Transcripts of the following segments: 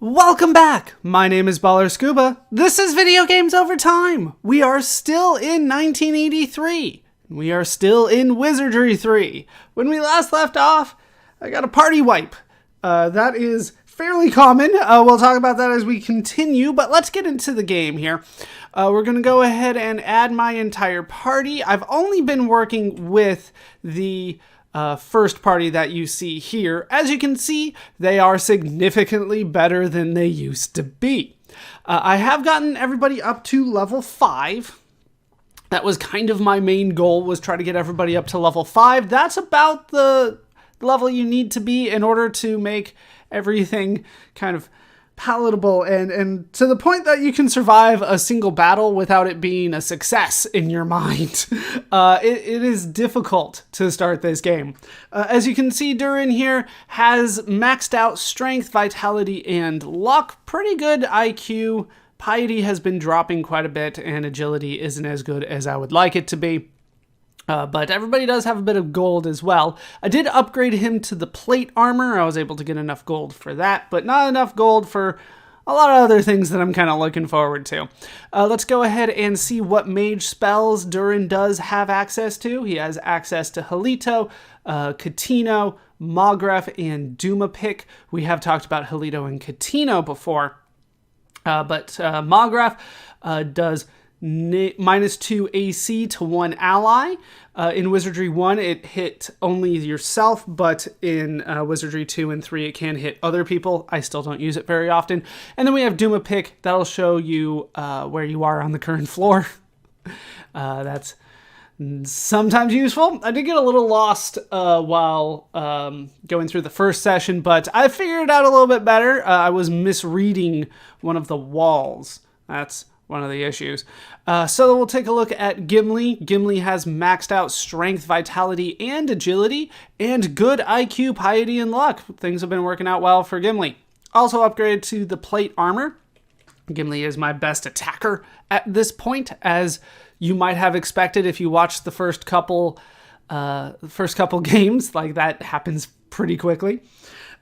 Welcome back! My name is Baller Scuba. This is Video Games Over Time. We are still in 1983. We are still in Wizardry 3. When we last left off, I got a party wipe. That is fairly common. We'll talk about that as we continue, but let's get into the game here. We're going to go ahead and add my entire party. I've only been working with the first party that you see here. As you can see, they are significantly better than they used to be. I have gotten everybody up to level 5. That was kind of my main goal, was try to get everybody up to level 5. That's about the level you need to be in order to make everything kind of palatable and to the point that you can survive a single battle without it being a success in your mind. It is difficult to start this game. As you can see, Durin here has maxed out strength, vitality, and luck. Pretty good IQ. Piety has been dropping quite a bit, and agility isn't as good as I would like it to be. But everybody does have a bit of gold as well. I did upgrade him to the plate armor. I was able to get enough gold for that, but not enough gold for a lot of other things that I'm kind of looking forward to. Let's go ahead and see what mage spells Durin does have access to. He has access to Halith, Catino, Mogref, and Dumapic. We have talked about Halith and Catino before, but Mogref does -2 AC to one ally. In Wizardry 1, it hit only yourself, but in Wizardry 2 and 3, it can hit other people. I still don't use it very often. And then we have Dumapic. That'll show you where you are on the current floor. That's sometimes useful. I did get a little lost while going through the first session, but I figured it out a little bit better. I was misreading one of the walls. That's one of the issues. So we'll take a look at Gimli. Gimli has maxed out strength, vitality, and agility, and good IQ, piety, and luck. Things have been working out well for Gimli. Also upgraded to the plate armor. Gimli is my best attacker at this point, as you might have expected if you watched the first couple games. Like, that happens pretty quickly.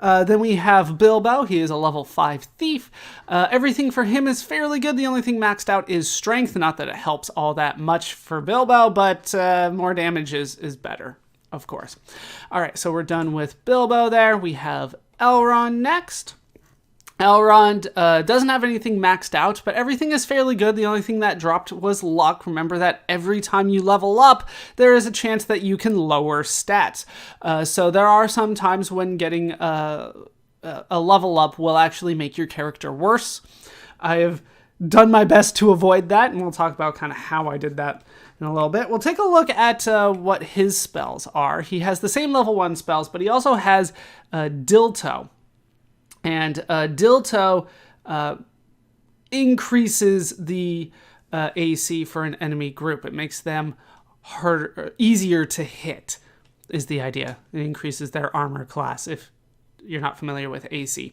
Then we have Bilbao. He is a level 5 thief. Everything for him is fairly good. The only thing maxed out is strength. Not that it helps all that much for Bilbao, but more damage is better, of course. All right, so we're done with Bilbao there. We have Elrond next. Elrond doesn't have anything maxed out, but everything is fairly good. The only thing that dropped was luck. Remember that every time you level up, there is a chance that you can lower stats. So there are some times when getting a level up will actually make your character worse. I have done my best to avoid that, and we'll talk about kind of how I did that in a little bit. We'll take a look at what his spells are. He has the same level 1 spells, but he also has Dilto. And Dilto increases the AC for an enemy group. It makes them easier to hit, is the idea. It increases their armor class, if you're not familiar with AC.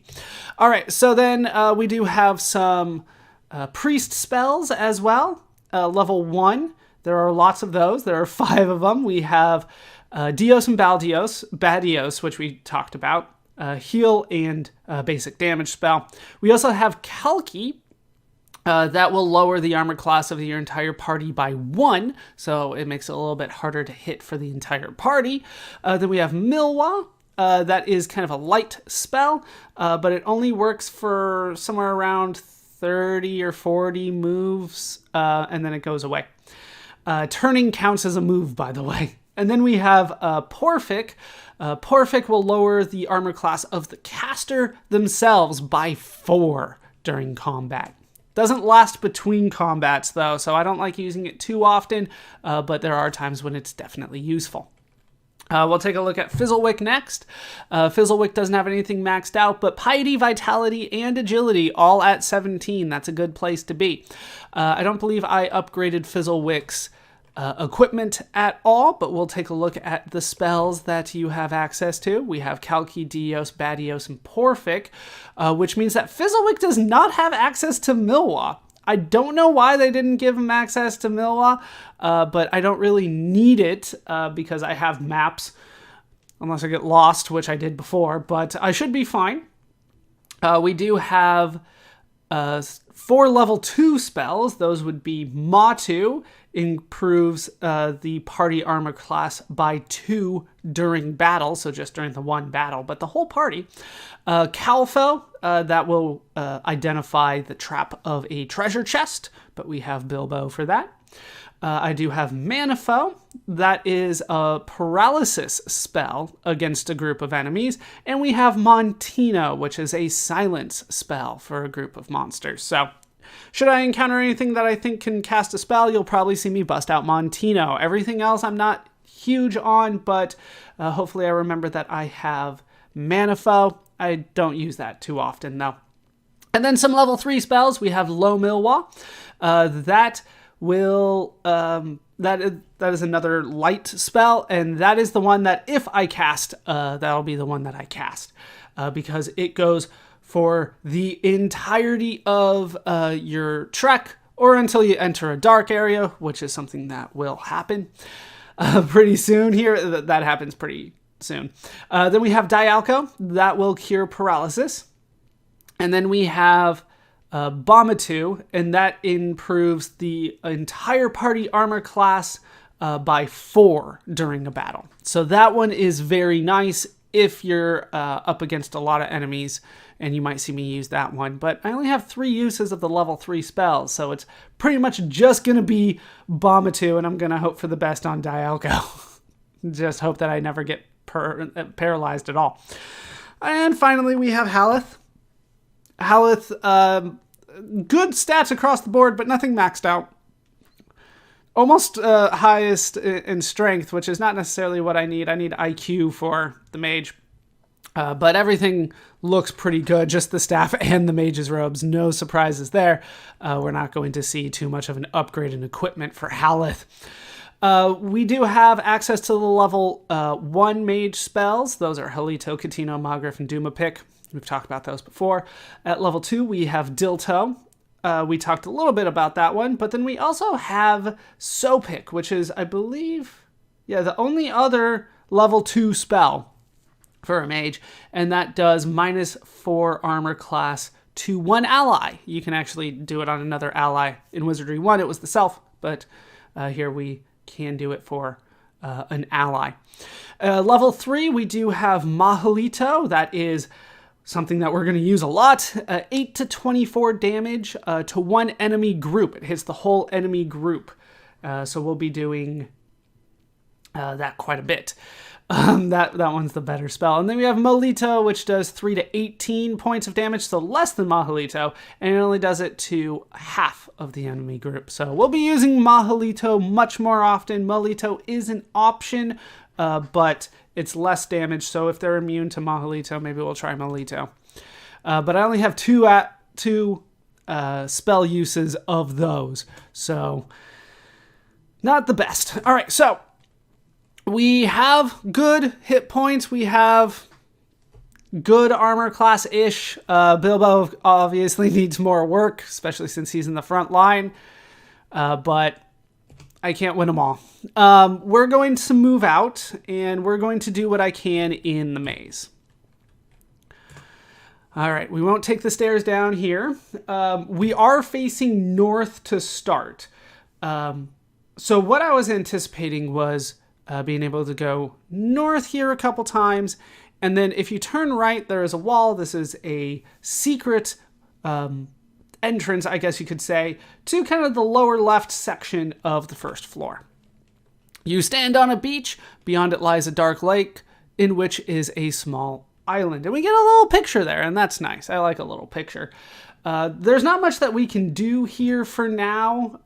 All right, so then we do have some priest spells as well. Level 1, there are lots of those. There are 5 of them. We have Dios and Badios, which we talked about. Heal and basic damage spell. We also have Kalki, that will lower the armor class of your entire party by 1, so it makes it a little bit harder to hit for the entire party. Then we have Milwa, that is kind of a light spell, but it only works for somewhere around 30 or 40 moves, and then it goes away. Turning counts as a move, by the way. And then we have Porfic. Porfic will lower the armor class of the caster themselves by 4 during combat. Doesn't last between combats, though, so I don't like using it too often, but there are times when it's definitely useful. We'll take a look at Fizzlewick next. Fizzlewick doesn't have anything maxed out, but piety, vitality, and agility all at 17. That's a good place to be. I don't believe I upgraded Fizzlewick's equipment at all, but we'll take a look at the spells that you have access to. We have Kalki, Dios, Badios, and Porfic, which means that Fizzlewick does not have access to Milwa. I don't know why they didn't give him access to Milwa, but I don't really need it because I have maps, unless I get lost, which I did before, but I should be fine. We do have 4 level 2 spells. Those would be hopw, improves the party armor class by 2 during battle, so just during the one battle, but the whole party. Hopw, that will identify the trap of a treasure chest, but we have Bilbao for that. I do have hopw, that is a paralysis spell against a group of enemies, and we have Montino, which is a silence spell for a group of monsters. So, should I encounter anything that I think can cast a spell, you'll probably see me bust out Montino. Everything else I'm not huge on, but hopefully I remember that I have hopw. I don't use that too often, though. And then some level 3 spells. We have Llylgamyn. That will that is another light spell, and that is the one that if I cast, that'll be the one that I cast, because it goes for the entirety of your trek, or until you enter a dark area, which is something that will happen pretty soon here. That happens pretty soon. Then we have Dialco, that will cure paralysis, and then we have hopw, and that improves the entire party armor class by 4 during a battle. So that one is very nice if you're up against a lot of enemies, and you might see me use that one. But I only have 3 uses of the level 3 spells, so it's pretty much just going to be hopw, and I'm going to hope for the best on Dialco. Just hope that I never get paralyzed at all. And finally, we have Halith. Halith, good stats across the board, but nothing maxed out. Almost highest in strength, which is not necessarily what I need. I need IQ for the mage. But everything looks pretty good. Just the staff and the mage's robes. No surprises there. We're not going to see too much of an upgrade in equipment for Halith. We do have access to the level 1 mage spells. Those are Halith, Catino, Magrif, and Dumapic. We've talked about those before. At level 2, we have Dilto. We talked a little bit about that one, but then we also have Sopic, which is, I believe, the only other level 2 spell for a mage, and that does -4 armor class to 1 ally. You can actually do it on another ally. In Wizardry 1, it was the self, but here we can do it for an ally. Level 3, we do have Mahalito. That is something that we're going to use a lot. 8 to 24 damage to 1 enemy group. It hits the whole enemy group. So we'll be doing that quite a bit. That one's the better spell. And then we have Molito, which does 3 to 18 points of damage, so less than Mahalito, and it only does it to half of the enemy group. So we'll be using Mahalito much more often. Molito is an option, but it's less damage, so if they're immune to Mahalito, maybe we'll try Molito. But I only have two spell uses of those, so not the best. All right, so we have good hit points. We have good armor class-ish. Bilbao obviously needs more work, especially since he's in the front line. But I can't win them all. We're going to move out, and we're going to do what I can in the maze. All right, we won't take the stairs down here. We are facing north to start. So what I was anticipating was being able to go north here a couple times, and then if you turn right, there is a wall. This is a secret entrance, I guess you could say, to kind of the lower left section of the first floor. You stand on a beach. Beyond it lies a dark lake, in which is a small island. And we get a little picture there, and that's nice. I like a little picture. There's not much that we can do here for now.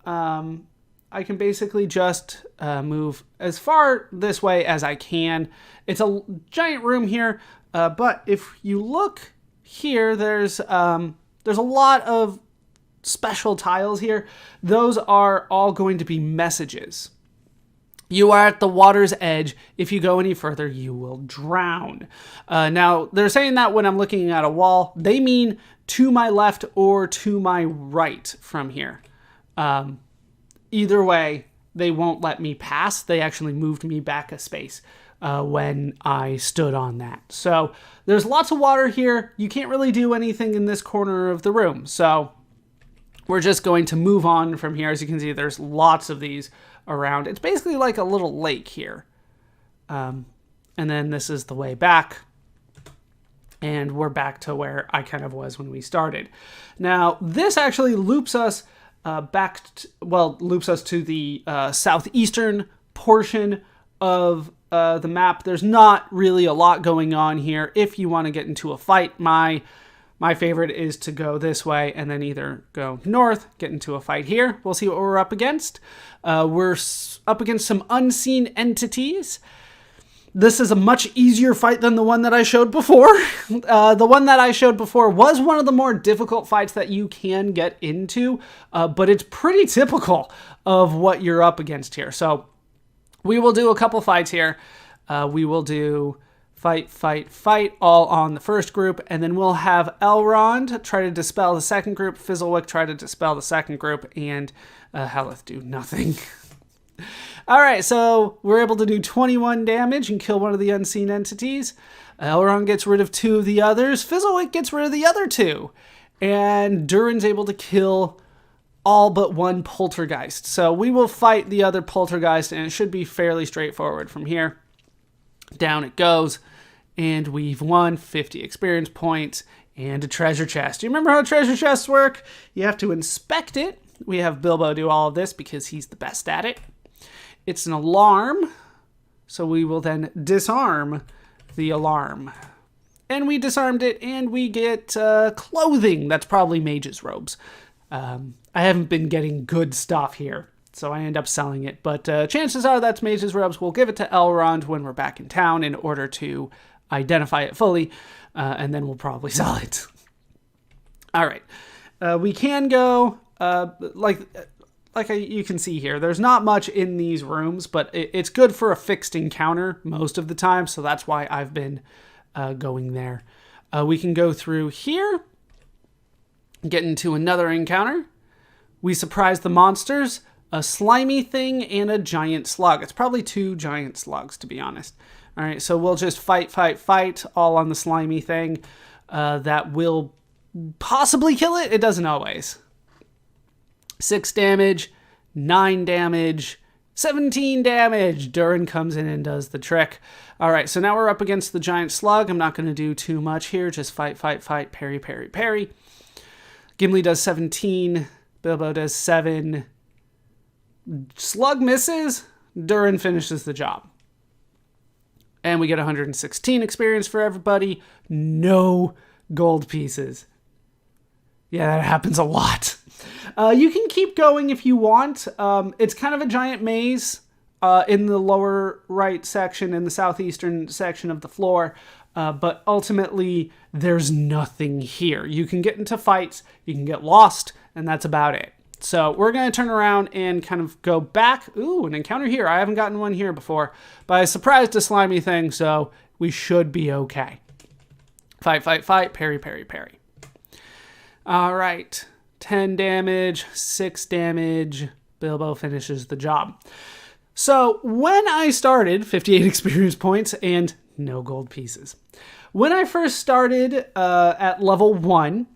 I can basically just move as far this way as I can. It's a giant room here, but if you look here, there's a lot of special tiles here. Those are all going to be messages. You are at the water's edge. If you go any further, you will drown. Now, they're saying that when I'm looking at a wall, they mean to my left or to my right from here. Either way, they won't let me pass. They actually moved me back a space when I stood on that. So there's lots of water here. You can't really do anything in this corner of the room. So we're just going to move on from here. As you can see, there's lots of these around. It's basically like a little lake here. And then this is the way back. And we're back to where I kind of was when we started. Now, this actually loops us loops us to the southeastern portion of the map. There's not really a lot going on here. If you want to get into a fight, my favorite is to go this way and then either go north, get into a fight here. We'll see what we're up against. We're up against some unseen entities. This is a much easier fight than the one that I showed before. The one that I showed before was one of the more difficult fights that you can get into, but it's pretty typical of what you're up against here. So we will do a couple fights here. We will do fight, all on the first group, and then we'll have Elrond try to dispel the second group, Fizzlewick try to dispel the second group, and Halith do nothing. All right, so we're able to do 21 damage and kill one of the unseen entities. Elrond gets rid of 2 of the others. Fizzlewick gets rid of the other 2. And Durin's able to kill all but 1 poltergeist. So we will fight the other poltergeist, and it should be fairly straightforward from here. Down it goes. And we've won 50 experience points and a treasure chest. Do you remember how treasure chests work? You have to inspect it. We have Bilbao do all of this because he's the best at it. It's an alarm, so we will then disarm the alarm. And we disarmed it, and we get clothing. That's probably mage's robes. I haven't been getting good stuff here, so I end up selling it. But chances are that's mage's robes. We'll give it to Elrond when we're back in town in order to identify it fully, and then we'll probably sell it. All right. We can go, you can see here, there's not much in these rooms, but it's good for a fixed encounter most of the time, so that's why I've been going there. We can go through here, get into another encounter. We surprise the monsters, a slimy thing, and a giant slug. It's probably 2 giant slugs, to be honest. All right, so we'll just fight, all on the slimy thing. That will possibly kill it. It doesn't always. 6 damage, 9 damage, 17 damage. Durin comes in and does the trick. All right, so now we're up against the giant slug. I'm not going to do too much here. Just fight, parry. Gimli does 17. Bilbao does 7. Slug misses. Durin finishes the job. And we get 116 experience for everybody. No gold pieces. Yeah, that happens a lot. You can keep going if you want. It's kind of a giant maze in the lower right section, in the southeastern section of the floor. But ultimately, there's nothing here. You can get into fights, you can get lost, and that's about it. So we're going to turn around and kind of go back. Ooh, an encounter here. I haven't gotten one here before. But I surprised a slimy thing, so we should be okay. Fight, parry. All right. 10 damage, 6 damage. Bilbao finishes the job. So when I started, 58 experience points and no gold pieces. When I first started at level 1,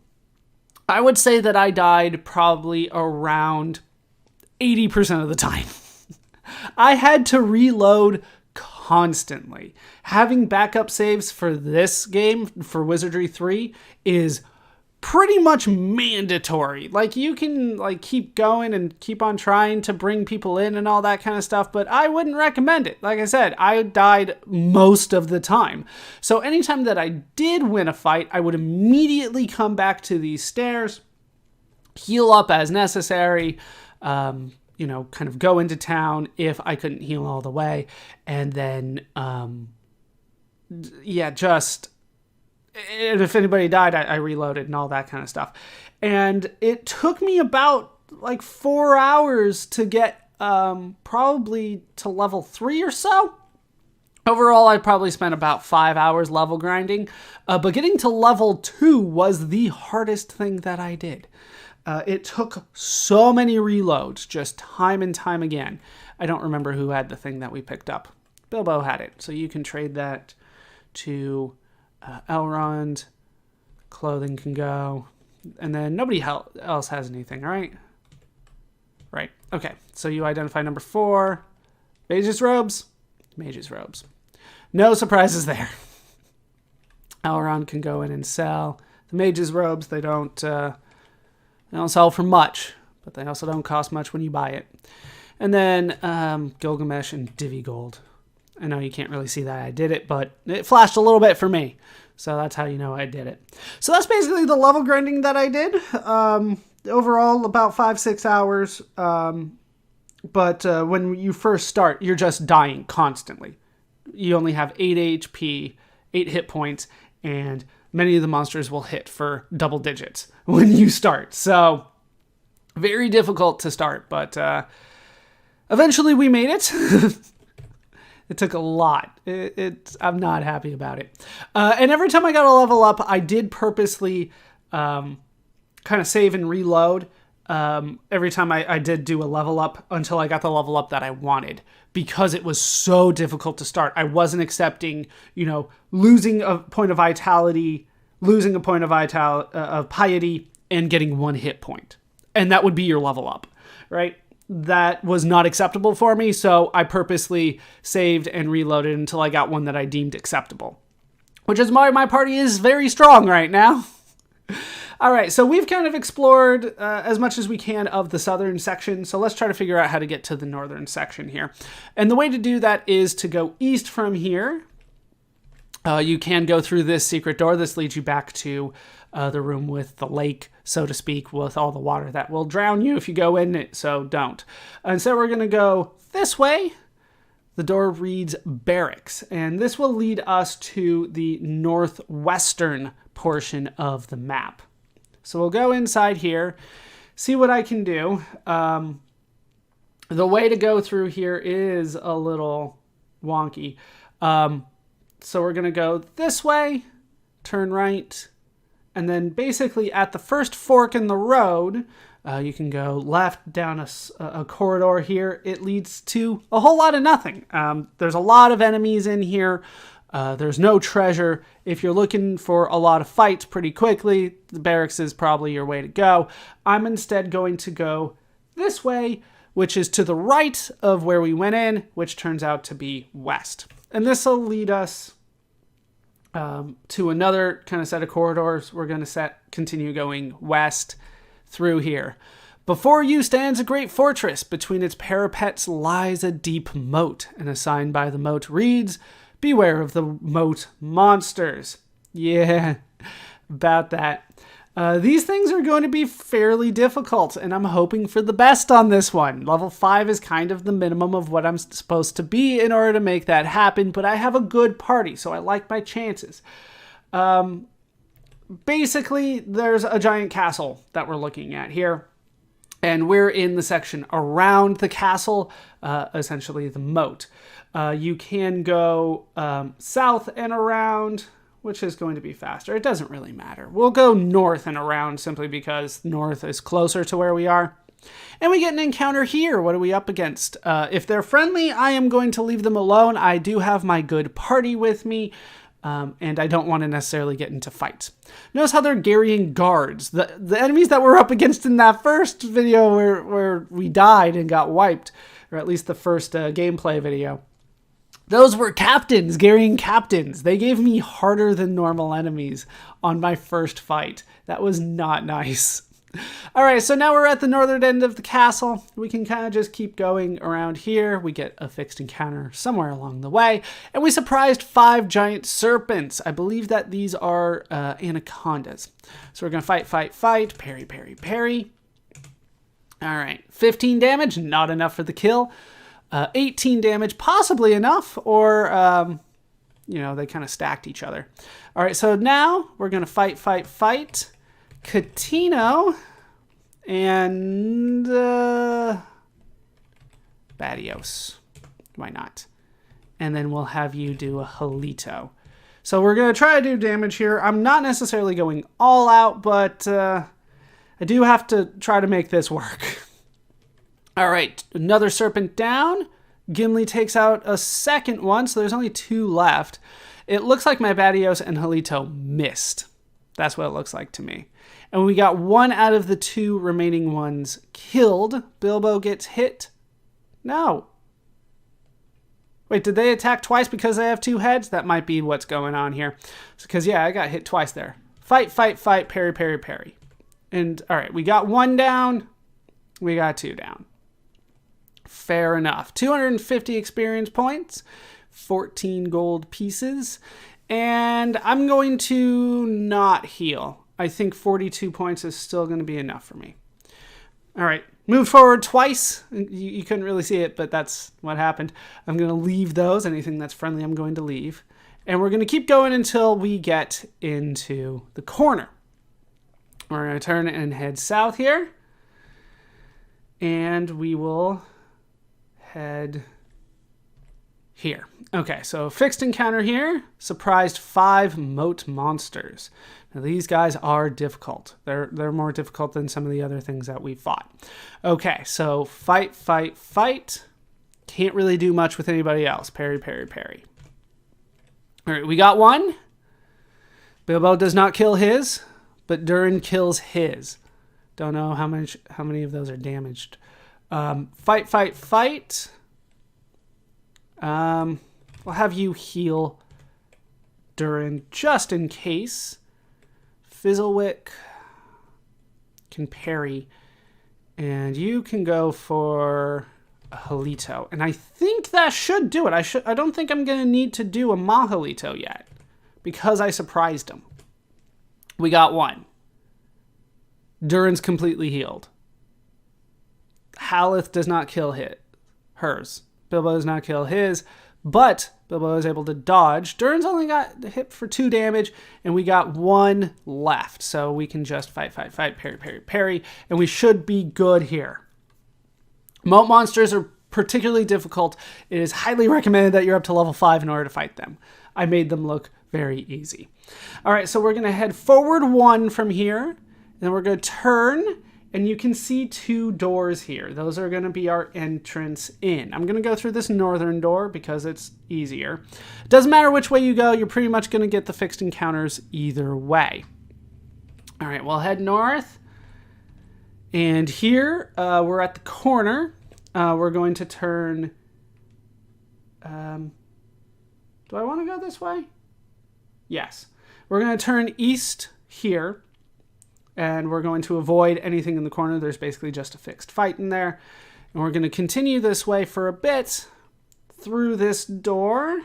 I would say that I died probably around 80% of the time. I had to reload constantly. Having backup saves for this game, for Wizardry 3, is pretty much mandatory. Like, you can keep going and keep on trying to bring people in and all that kind of stuff, but I wouldn't recommend it. Like I said, I died most of the time. So anytime that I did win a fight, I would immediately come back to these stairs, heal up as necessary, kind of go into town if I couldn't heal all the way, and then, and if anybody died, I reloaded and all that kind of stuff. And it took me about 4 hours to get probably to level 3 or so. Overall, I probably spent about 5 hours level grinding. But getting to level 2 was the hardest thing that I did. It took so many reloads, just time and time again. I don't remember who had the thing that we picked up. Bilbao had it. So you can trade that to Elrond. Clothing can go. And then nobody else has anything, all right? Right. Okay. So you identify number 4. Mage's robes. Mage's robes. No surprises there. Elrond can go in and sell the mage's robes. They don't sell for much, but they also don't cost much when you buy it. And then Gilgamesh and Divvy Gold. I know you can't really see that I did it, but it flashed a little bit for me. So that's how you know I did it. So that's basically the level grinding that I did. Overall, about 5-6 hours. But when you first start, you're just dying constantly. You only have 8 HP, 8 hit points, and many of the monsters will hit for double digits when you start. So very difficult to start, but eventually we made it. It took a lot. I'm not happy about it. And every time I got a level up, I did purposely kind of save and reload every time I did do a level up until I got the level up that I wanted, because it was so difficult to start. I wasn't accepting, losing a point of vitality, of piety, and getting 1 hit point. And that would be your level up, right? That was not acceptable for me, so I purposely saved and reloaded until I got one that I deemed acceptable, which is why my party is very strong right now. All right, so we've kind of explored as much as we can of the southern section, so let's try to figure out how to get to the northern section here. And the way to do that is to go east from here. You can go through this secret door. This leads you back to the room with the lake, so to speak, with all the water that will drown you if you go in it, so don't. And so we're going to go this way. The door reads barracks, and this will lead us to the northwestern portion of the map. So we'll go inside here, see what I can do. The way to go through here is a little wonky. So we're going to go this way, turn right, and then basically at the first fork in the road, you can go left down a corridor here. It leads to a whole lot of nothing. There's a lot of enemies in here. There's no treasure. If you're looking for a lot of fights pretty quickly, the barracks is probably your way to go. I'm instead going to go this way, which is to the right of where we went in, which turns out to be west. And this will lead us to another kind of set of corridors. We're going to continue going west through here. Before you stands a great fortress. Between its parapets lies a deep moat, and a sign by the moat reads, "Beware of the moat monsters." Yeah, about that. These things are going to be fairly difficult, and I'm hoping for the best on this one. Level 5 is kind of the minimum of what I'm supposed to be in order to make that happen, but I have a good party, so I like my chances. Basically, there's a giant castle that we're looking at here, and we're in the section around the castle, essentially the moat. You can go south and around, which is going to be faster. It doesn't really matter. We'll go north and around simply because north is closer to where we are. And we get an encounter here. What are we up against? If they're friendly, I am going to leave them alone. I do have my good party with me, and I don't want to necessarily get into fights. Notice how they're garrying guards. The enemies that we're up against in that first video where we died and got wiped, or at least the first gameplay video, those were captains, garrying captains. They gave me harder than normal enemies on my first fight. That was not nice. All right, so now we're at the northern end of the castle. We can kind of just keep going around here. We get a fixed encounter somewhere along the way. And we surprised 5 giant serpents. I believe that these are anacondas. So we're going to fight, parry, parry, parry. All right, 15 damage, not enough for the kill. 18 damage, possibly enough, or, they kind of stacked each other. All right, so now we're going to fight. Catino and Badios. Why not? And then we'll have you do a Halito. So we're going to try to do damage here. I'm not necessarily going all out, but I do have to try to make this work. All right, another serpent down. Gimli takes out a second one, so there's only 2 left. It looks like my Badios and Halito missed. That's what it looks like to me. And we got 1 out of the 2 remaining ones killed. Bilbo gets hit. No. Wait, did they attack twice because they have 2 heads? That might be what's going on here. Because, yeah, I got hit twice there. Fight, fight, fight, parry, parry, parry. And, all right, we got 1 down. We got 2 down. Fair enough. 250 experience points, 14 gold pieces, and I'm going to not heal. I think 42 points is still going to be enough for me. All right, move forward twice. You couldn't really see it, but that's what happened. I'm going to leave those. Anything that's friendly, I'm going to leave. And we're going to keep going until we get into the corner. We're going to turn and head south here, and we will head here. Okay, so fixed encounter here. Surprised 5 moat monsters. Now these guys are difficult. They're more difficult than some of the other things that we fought. Okay, so fight, fight, fight. Can't really do much with anybody else. Parry, parry, parry. All right, we got 1. Bilbo does not kill his, but Durin kills his. Don't know how many of those are damaged. Fight, fight, fight. We'll have you heal Durin just in case. Fizzlewick can parry. And you can go for a Halito. And I think that should do it. I don't think I'm going to need to do a Mahalito yet, because I surprised him. We got 1. Durin's completely healed. Halith does not kill hers. Bilbo does not kill his, but Bilbo is able to dodge. Durin's only got hit for 2 damage, and we got 1 left. So we can just fight, fight, fight, parry, parry, parry, and we should be good here. Moat monsters are particularly difficult. It is highly recommended that you're up to level 5 in order to fight them. I made them look very easy. All right, so we're going to head forward 1 from here, and then we're going to turn. And you can see 2 doors here. Those are going to be our entrance in. I'm going to go through this northern door because it's easier. It doesn't matter which way you go. You're pretty much going to get the fixed encounters either way. All right, we'll head north. And here we're at the corner. We're going to turn... do I want to go this way? Yes. We're going to turn east here. And we're going to avoid anything in the corner. There's basically just a fixed fight in there. And we're going to continue this way for a bit through this door.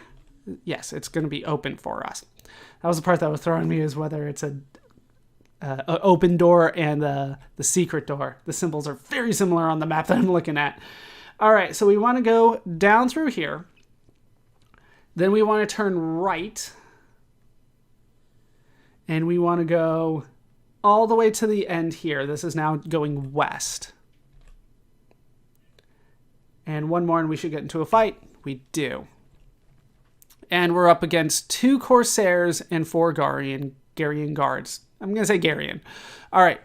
Yes, it's going to be open for us. That was the part that was throwing me, is whether it's a open door and the secret door. The symbols are very similar on the map that I'm looking at. All right, so we want to go down through here. Then we want to turn right. And we want to go all the way to the end here. This is now going west. And 1 more and we should get into a fight. We do. And we're up against 2 Corsairs and 4 Garian guards. I'm going to say Garian. All right.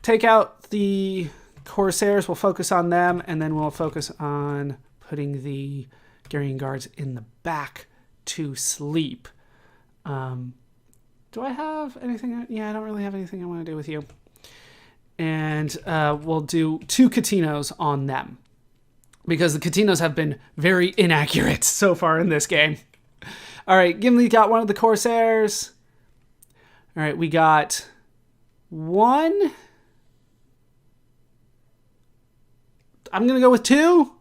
Take out the Corsairs. We'll focus on them. And then we'll focus on putting the Garian guards in the back to sleep. Do I have anything? Yeah, I don't really have anything I want to do with you. And we'll do 2 Catinos on them, because the Catinos have been very inaccurate so far in this game. All right, Gimli got 1 of the Corsairs. All right, we got 1. I'm going to go with 2.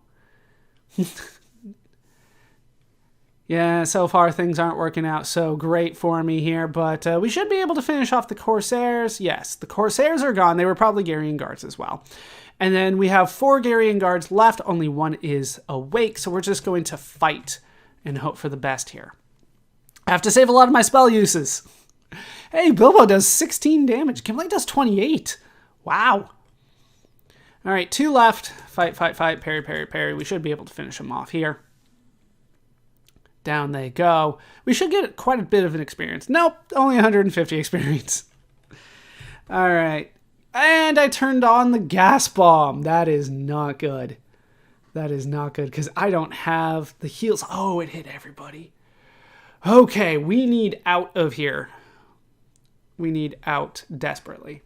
Yeah, so far things aren't working out so great for me here, but we should be able to finish off the Corsairs. Yes, the Corsairs are gone. They were probably Garian guards as well. And then we have 4 Garian guards left. Only 1 is awake, so we're just going to fight and hope for the best here. I have to save a lot of my spell uses. Hey, Bilbo does 16 damage. Gimli does 28. Wow. All right, 2 left. Fight, fight, fight, parry, parry, parry. We should be able to finish them off here. Down they go. We should get quite a bit of an experience. Nope, only 150 experience. All right. And I turned on the gas bomb. That is not good. That is not good because I don't have the heals. Oh, it hit everybody. Okay, we need out of here. We need out desperately.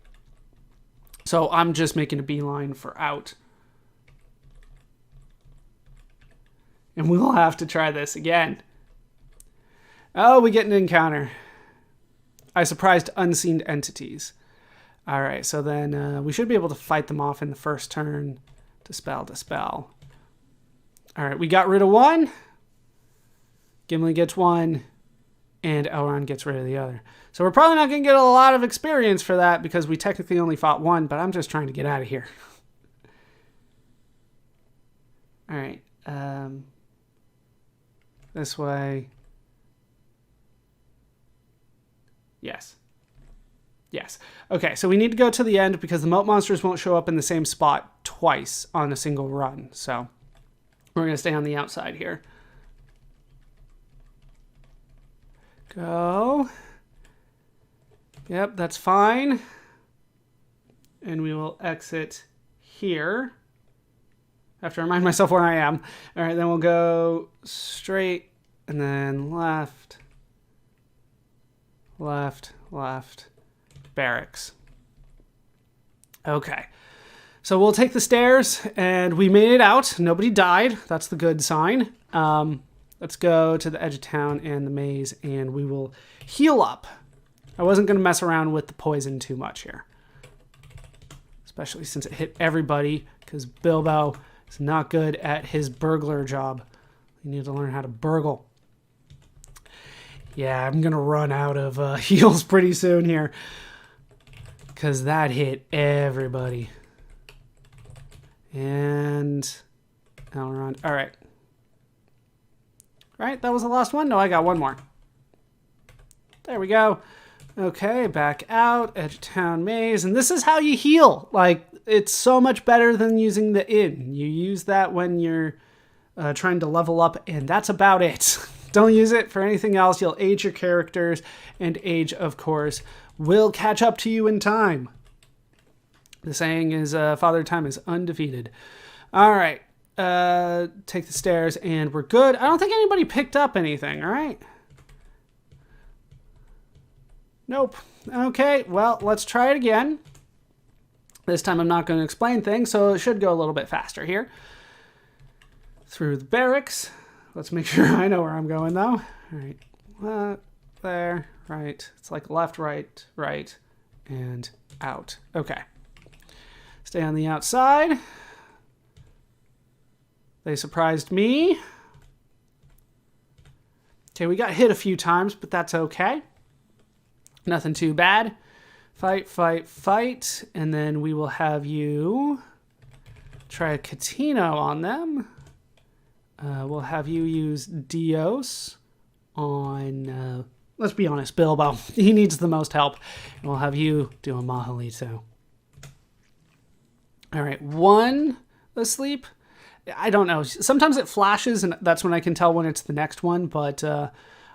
So I'm just making a beeline for out. And we'll have to try this again. Oh, we get an encounter. I surprised unseen entities. All right, so then we should be able to fight them off in the first turn. Dispel, dispel. All right, we got rid of one. Gimli gets one. And Elrond gets rid of the other. So we're probably not going to get a lot of experience for that because we technically only fought one, but I'm just trying to get out of here. All right. This way. Yes. Yes. Okay, so we need to go to the end because the moat monsters won't show up in the same spot twice on a single run. So we're going to stay on the outside here. Go. Yep, that's fine. And we will exit here. I have to remind myself where I am. All right, then we'll go straight and then left, left, left, barracks. Okay. So we'll take the stairs and we made it out. Nobody died. That's the good sign. Let's go to the edge of town and the maze, and we will heal up. I wasn't going to mess around with the poison too much here. Especially since it hit everybody, because Bilbao is not good at his burglar job. You need to learn how to burgle. Yeah, I'm going to run out of heals pretty soon here. Because that hit everybody. And Elrond. All right. Right, that was the last one? No, I got one more. There we go. Okay, back out, edge of town maze. And this is how you heal. Like, it's so much better than using the inn. You use that when you're trying to level up, and that's about it. Don't use it for anything else. You'll age your characters, and age, of course, will catch up to you in time. The saying is, Father Time is undefeated. All right. Take the stairs and we're good. I don't think anybody picked up anything, all right? Nope. Okay, well, let's try it again. This time I'm not going to explain things, so it should go a little bit faster here. Through the barracks. Let's make sure I know where I'm going, though. All right. There. Right. It's like left, right, right, and out. Okay. Stay on the outside. They surprised me. Okay, we got hit a few times, but that's okay. Nothing too bad. Fight, fight, fight. And then we will have you try a Catino on them. We'll have you use Dios on, let's be honest, Bilbao. He needs the most help. And we'll have you do a Mahalito. All right, one asleep. I don't know. Sometimes it flashes, and that's when I can tell when it's the next one, but I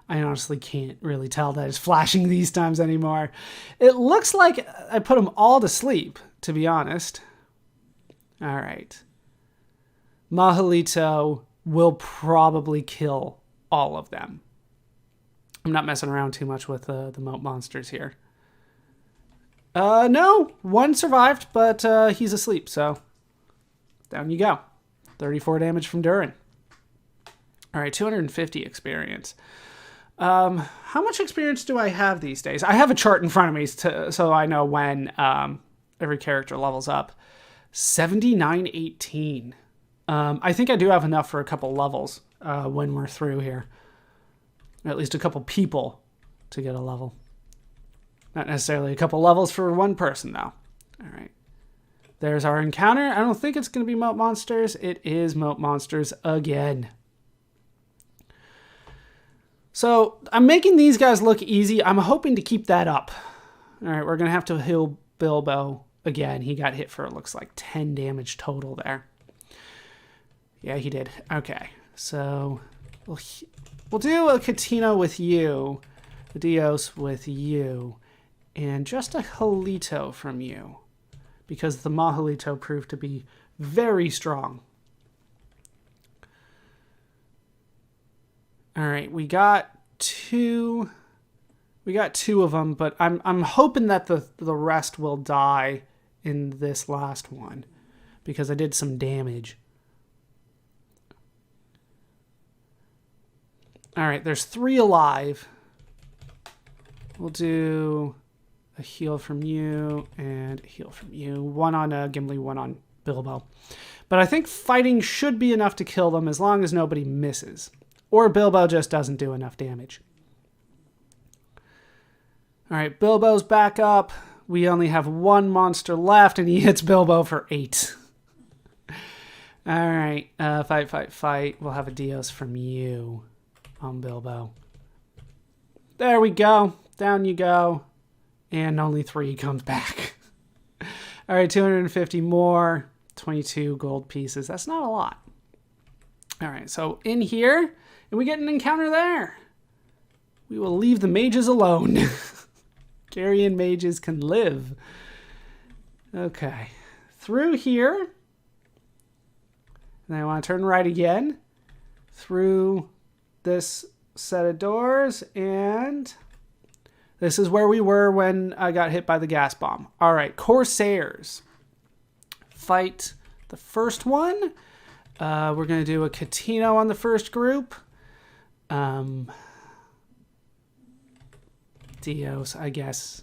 honestly can't really tell that it's flashing these times anymore. It looks like I put them all to sleep, to be honest. All right. Mahalito will probably kill all of them. I'm not messing around too much with the moat monsters here. No, one survived, but he's asleep, so down you go. 34 damage from Durin. All right, 250 experience. How much experience do I have these days? I have a chart in front of me so I know when every character levels up. 7918. I think I do have enough for a couple levels when we're through here. At least a couple people to get a level. Not necessarily a couple levels for one person, though. All right. There's our encounter. I don't think it's going to be moat monsters. It is moat monsters again. So I'm making these guys look easy. I'm hoping to keep that up. All right, we're going to have to heal Bilbao again. He got hit for, it looks like, 10 damage total there. Yeah, he did. Okay, so we'll do a Catino with you, a Dios with you, and just a Halito from you, because the Mahalito proved to be very strong. All right, we got two of them, but I'm hoping that the rest will die in this last one because I did some damage. All right, there's 3 alive. We'll do a heal from you and a heal from you. 1 on Gimli, 1 on Bilbao. But I think fighting should be enough to kill them as long as nobody misses. Or Bilbao just doesn't do enough damage. All right, Bilbo's back up. We only have 1 monster left, and he hits Bilbao for 8. All right, fight, fight, fight. We'll have a Dios from you on Bilbao. There we go. Down you go. And only 3 comes back. All right, 250 more. 22 gold pieces. That's not a lot. All right, so in here, and we get an encounter there. We will leave the mages alone. Garian mages can live. Okay, through here. And I want to turn right again. Through this set of doors, and this is where we were when I got hit by the gas bomb. All right, Corsairs. Fight the first one. We're going to do a Catino on the first group. Dios, I guess.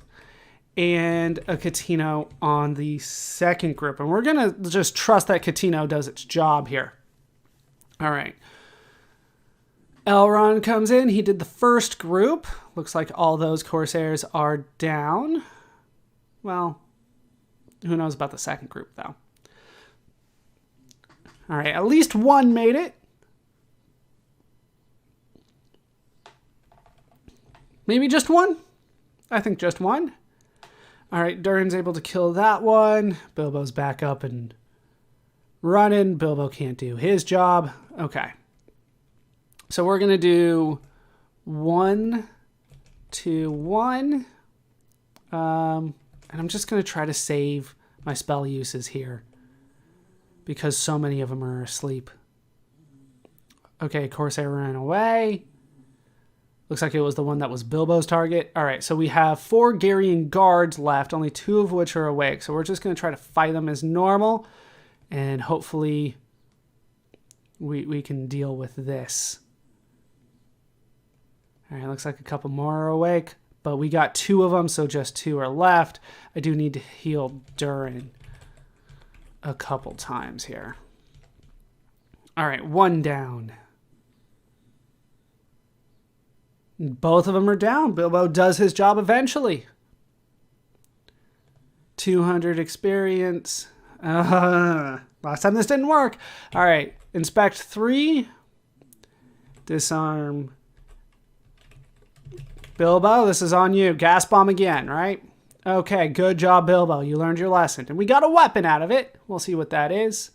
And a Catino on the second group. And we're going to just trust that Catino does its job here. All right. Elrond comes in. He did the first group. Looks like all those Corsairs are down. Well, who knows about the second group, though. All right, at least 1 made it. Maybe just 1? I think just 1. All right, Durin's able to kill that one. Bilbo's back up and running. Bilbo can't do his job. Okay. So we're going to do 1, 2, 1. And I'm just going to try to save my spell uses here because so many of them are asleep. Okay, Corsair ran away. Looks like it was the one that was Bilbo's target. All right, so we have 4 Garian guards left, only 2 of which are awake. So we're just going to try to fight them as normal, and hopefully we can deal with this. All right, looks like a couple more are awake, but we got 2 of them, so just 2 are left. I do need to heal Durin a couple times here. All right, 1 down. Both of them are down. Bilbo does his job eventually. 200 experience. Last time this didn't work. All right, inspect 3. Disarm Bilbo, this is on you. Gas bomb again, right? Okay, good job, Bilbo. You learned your lesson. And we got a weapon out of it. We'll see what that is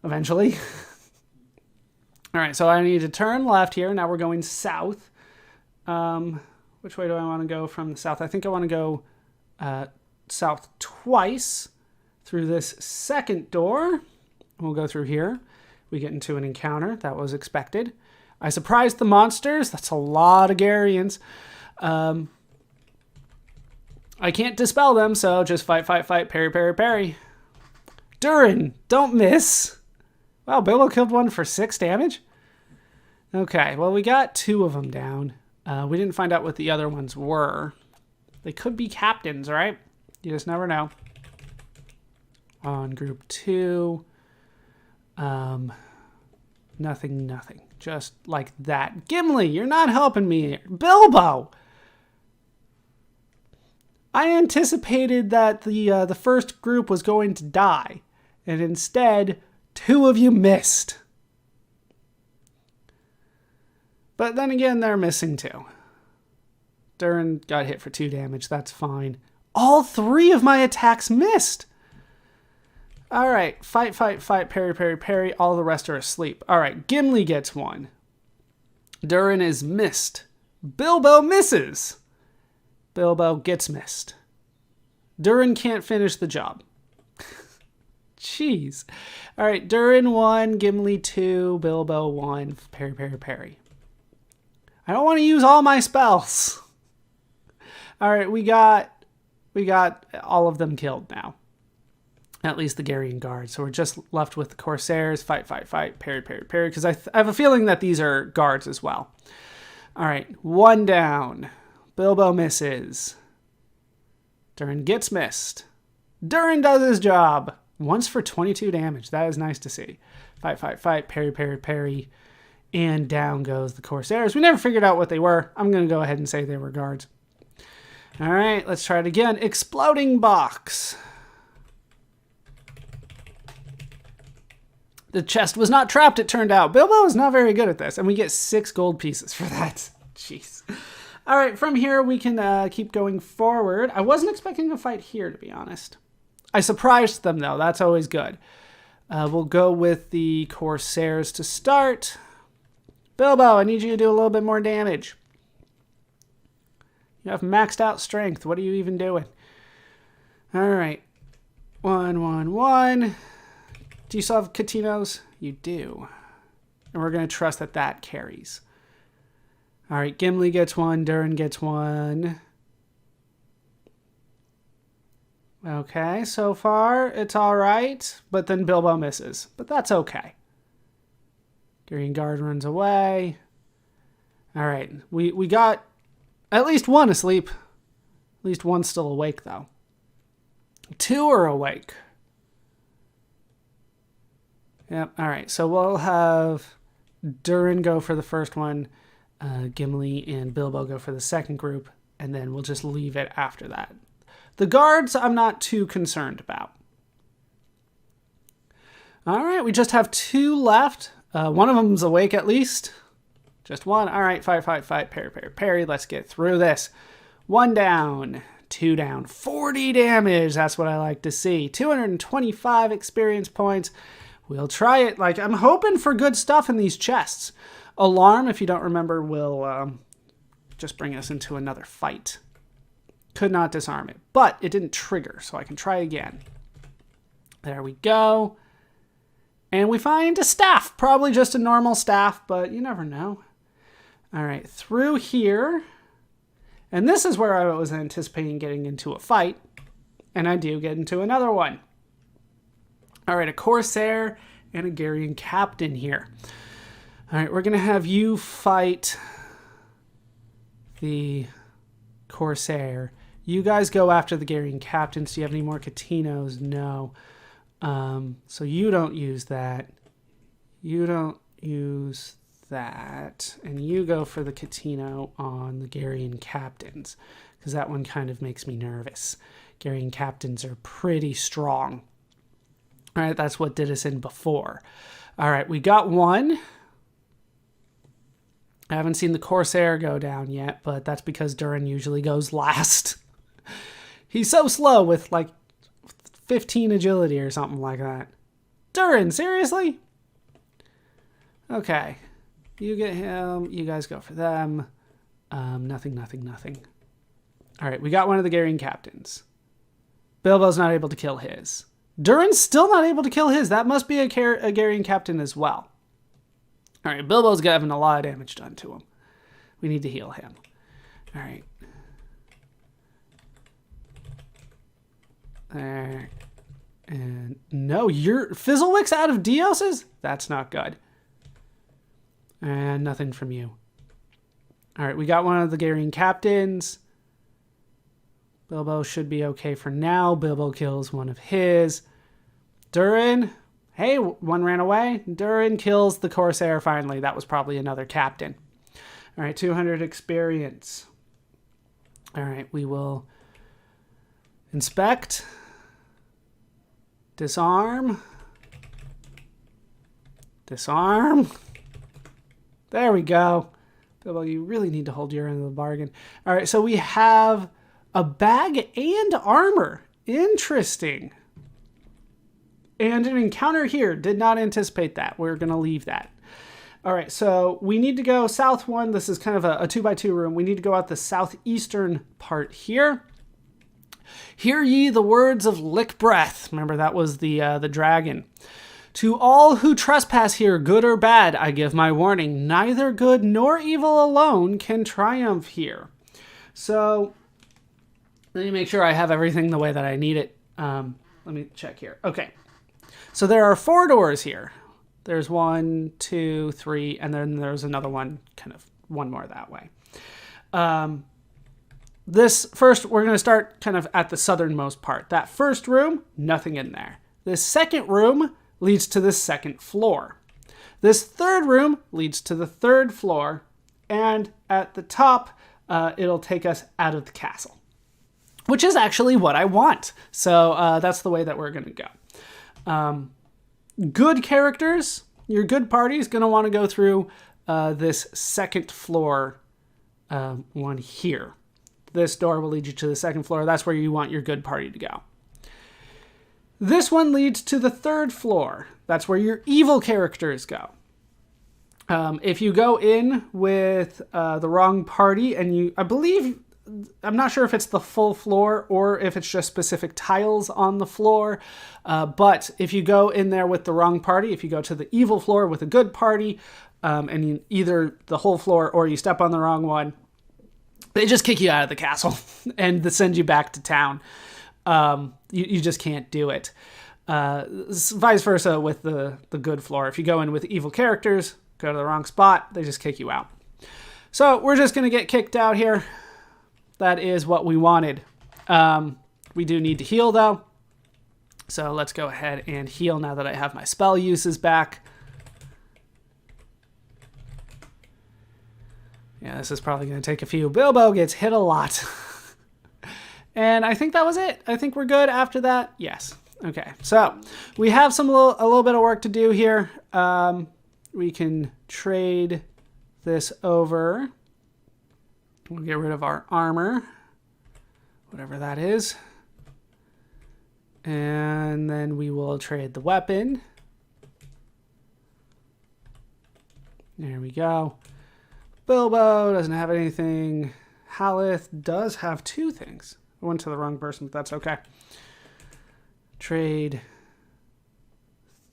eventually. All right, so I need to turn left here. Now we're going south. Which way do I want to go from the south? I think I want to go south twice through this second door. We'll go through here. We get into an encounter. That was expected. I surprised the monsters. That's a lot of Garians. I can't dispel them, so just fight, fight, fight, parry, parry, parry. Durin, don't miss. Wow, Bilbo killed one for 6 damage? Okay, well, we got 2 of them down. We didn't find out what the other ones were. They could be captains, right? You just never know. On group 2. Nothing. Just like that. Gimli, you're not helping me here. Bilbo! I anticipated that the first group was going to die, and instead, 2 of you missed. But then again, they're missing 2. Durin got hit for 2 damage. That's fine. All 3 of my attacks missed. All right, fight, fight, fight, parry, parry, parry. All the rest are asleep. All right, Gimli gets 1. Durin is missed. Bilbo misses. Bilbo gets missed. Durin can't finish the job. Jeez. All right, Durin 1, Gimli 2, Bilbo 1, parry, parry, parry. I don't want to use all my spells. All right, we got all of them killed now. At least the Garyan guards. So we're just left with the Corsairs. Fight, fight, fight. Parry, parry, parry. Because I have a feeling that these are guards as well. All right, one down. Bilbo misses. Durin gets missed. Durin does his job. Once for 22 damage. That is nice to see. Fight, fight, fight. Parry, parry, parry. And down goes the Corsairs. We never figured out what they were. I'm going to go ahead and say they were guards. All right, let's try it again. Exploding box. The chest was not trapped, it turned out. Bilbo is not very good at this, and we get 6 gold pieces for that. Jeez. All right, from here, we can keep going forward. I wasn't expecting a fight here, to be honest. I surprised them, though. That's always good. We'll go with the Corsairs to start. Bilbo, I need you to do a little bit more damage. You have maxed out strength. What are you even doing? All right. 1, 1, 1. Do you still have Katinos? You do. And we're going to trust that that carries. All right, Gimli gets 1. Durin gets 1. Okay, so far it's all right. But then Bilbo misses. But that's okay. Garyan guard runs away. All right, we got at least 1 asleep. At least 1's still awake, though. 2 are awake. Yep, all right. So we'll have Durin go for the first one, Gimli and Bilbo go for the second group, and then we'll just leave it after that. The guards, I'm not too concerned about. All right, we just have 2 left. One of them's awake at least. Just 1. All right, fight, fight, fight, parry, parry, parry. Let's get through this. 1 down, 2 down, 40 damage. That's what I like to see. 225 experience points. We'll try it. Like, I'm hoping for good stuff in these chests. Alarm, if you don't remember, will just bring us into another fight. Could not disarm it, but it didn't trigger, so I can try again. There we go. And we find a staff. Probably just a normal staff, but you never know. All right, through here. And this is where I was anticipating getting into a fight. And I do get into another one. All right, a Corsair and a Garyan captain here. All right, we're going to have you fight the Corsair. You guys go after the Garyan captains. Do you have any more Katinos? No. So you don't use that. You don't use that. And you go for the Katino on the Garyan captains, because that one kind of makes me nervous. Garyan captains are pretty strong. All right, that's what did us in before. All right, we got 1. I haven't seen the Corsair go down yet, but that's because Durin usually goes last. He's so slow with like 15 agility or something like that. Durin, seriously? Okay. You get him. You guys go for them. Nothing, nothing, nothing. All right, we got one of the Garyan captains. Bilbo's not able to kill his. Durin's still not able to kill his. That must be a Garyan captain as well. All right, Bilbo's having a lot of damage done to him. We need to heal him. All right. There. And no, you're Fizzlewick's out of Dioses? That's not good. And nothing from you. All right, we got one of the Garyan captains. Bilbo should be okay for now. Bilbo kills one of his. Durin, hey, 1 ran away. Durin kills the Corsair finally. That was probably another captain. All right, 200 experience. All right, we will inspect. Disarm. Disarm. There we go. Bilbo, you really need to hold your end of the bargain. All right, so we have a bag and armor. Interesting. And an encounter here. Did not anticipate that. We're going to leave that. All right, so we need to go south 1. This is kind of a 2x2 room. We need to go out the southeastern part here. Hear ye the words of Lick Breath. Remember, that was the dragon. To all who trespass here, good or bad, I give my warning. Neither good nor evil alone can triumph here. So, let me make sure I have everything the way that I need it. Let me check here. Okay. So there are 4 doors here. There's 1, 2, 3, and then there's another one, kind of one more that way. This first, we're going to start kind of at the southernmost part. That first room, nothing in there. This second room leads to the second floor. This third room leads to the third floor, and at the top, it'll take us out of the castle, which is actually what I want. So that's the way that we're going to go. Good characters, your good party is going to want to go through this second floor one here. This door will lead you to the second floor. That's where you want your good party to go. This one leads to the third floor. That's where your evil characters go. If you go in with the wrong party and I believe, I'm not sure if it's the full floor or if it's just specific tiles on the floor, but if you go in there with the wrong party, if you go to the evil floor with a good party, and either the whole floor or you step on the wrong one, they just kick you out of the castle and they send you back to town. You just can't do it. Vice versa with the good floor. If you go in with evil characters, go to the wrong spot, they just kick you out. So we're just going to get kicked out here. That is what we wanted. We do need to heal though. So let's go ahead and heal now that I have my spell uses back. Yeah, this is probably going to take a few. Bilbao gets hit a lot. And I think that was it. I think we're good after that. Yes. Okay, so we have a little bit of work to do here. We can trade this over. We'll get rid of our armor, whatever that is. And then we will trade the weapon. There we go. Bilbao doesn't have anything. Halith does have 2 things. I went to the wrong person, but that's okay. Trade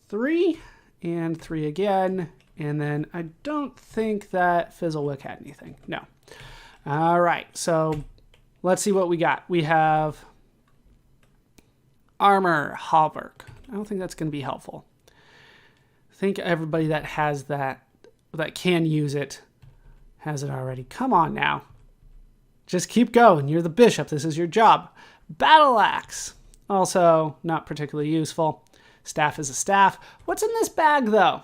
3 and 3 again. And then I don't think that Fizzlewick had anything. No. All right. So let's see what we got. We have armor, hauberk. I don't think that's going to be helpful. I think everybody that has that can use it has it already. Come on now. Just keep going. You're the bishop. This is your job. Battle axe. Also not particularly useful. Staff is a staff. What's in this bag though?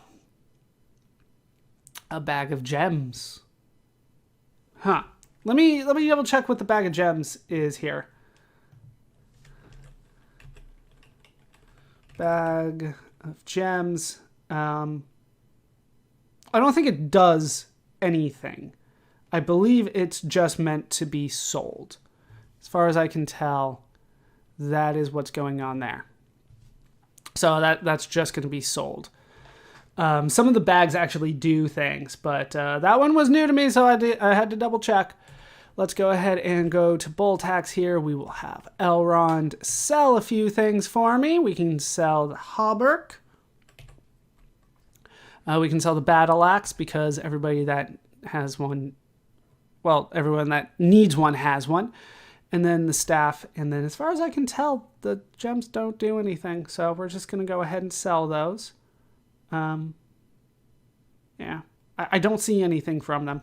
A bag of gems. Huh. Let me double check what the bag of gems is here. Bag of gems. I don't think it does anything. I believe it's just meant to be sold. As far as I can tell, that is what's going on there. So that's just going to be sold. Some of the bags actually do things, but that one was new to me, so I had to double check. Let's go ahead and go to bull tax here. We will have Elrond sell a few things for me. We can sell the hauberk. We can sell the battle axe because everybody that has one, well, everyone that needs one has one. And then the staff. And then as far as I can tell, the gems don't do anything. So we're just going to go ahead and sell those. Yeah, I don't see anything from them.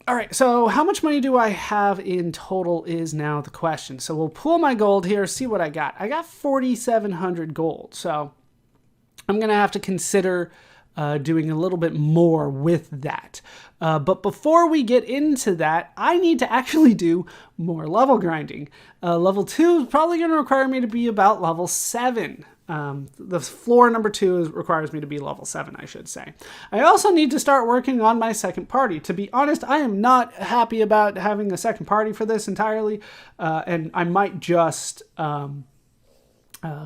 All right, so how much money do I have in total is now the question. So we'll pull my gold here, see what I got. I got 4,700 gold. So I'm going to have to consider doing a little bit more with that. But before we get into that, I need to actually do more level grinding. Level 2 is probably going to require me to be about level 7. The floor number 2 requires me to be level 7, I should say. I also need to start working on my second party. To be honest, I am not happy about having a second party for this entirely, and I might just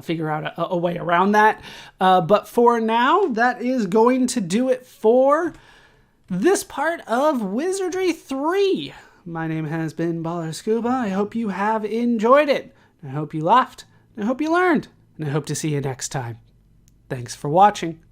figure out a way around that. But for now, that is going to do it for this part of Wizardry 3. My name has been Baller Scuba. I hope you have enjoyed it. I hope you laughed. I hope you learned. and I hope to see you next time. Thanks for watching.